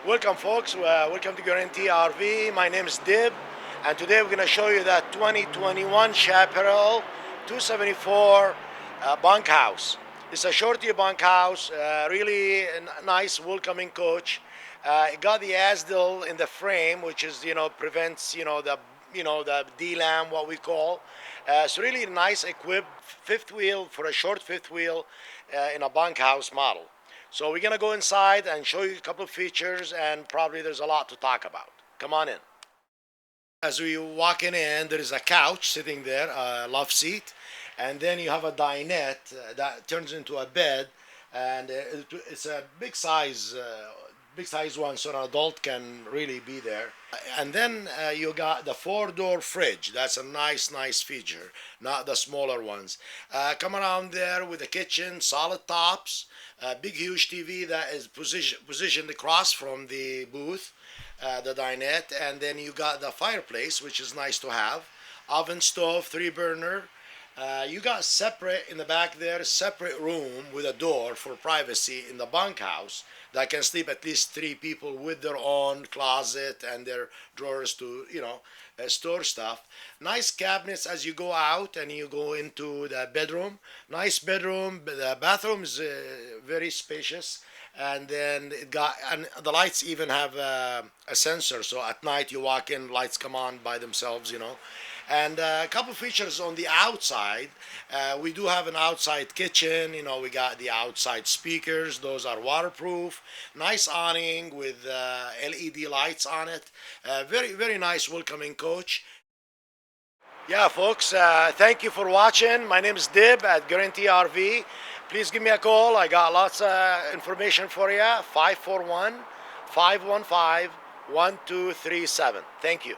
Welcome folks, welcome to Guaranty RV. My name is Dib, and today we're going to show you that 2021 Chaparral 274 bunkhouse. It's a shorty bunkhouse, really nice welcoming coach. It got the asdil in the frame, which is, prevents, the D-lam, what we call. It's really nice equipped fifth wheel for a short fifth wheel in a bunkhouse model. So we're gonna go inside and show you a couple of features, and probably there's a lot to talk about. Come on in. As we walking in, there is a couch sitting there, a love seat, and then you have a dinette that turns into a bed, and it's a big size one, so an adult can really be there. And then you got the four-door fridge. That's a nice feature, not the smaller ones. Come around there with the kitchen, solid tops, big huge TV that is positioned across from the booth, the dinette, and then you got the fireplace, which is nice to have. Oven, stove, 3-burner. You got separate in the back there, separate room with a door for privacy in the bunkhouse that can sleep at least 3 people with their own closet and their drawers to, store stuff. Nice cabinets as you go out and you go into the bedroom. Nice bedroom. The bathroom is very spacious. And then the lights even have a sensor, so at night you walk in, lights come on by themselves, And a couple features on the outside. We do have an outside kitchen. We got the outside speakers. Those are waterproof. Nice awning with LED lights on it. Very nice welcoming coach. Yeah, folks, thank you for watching. My name is Dib at Guaranty RV. Please give me a call. I got lots of information for you. 541-515-1237. Thank you.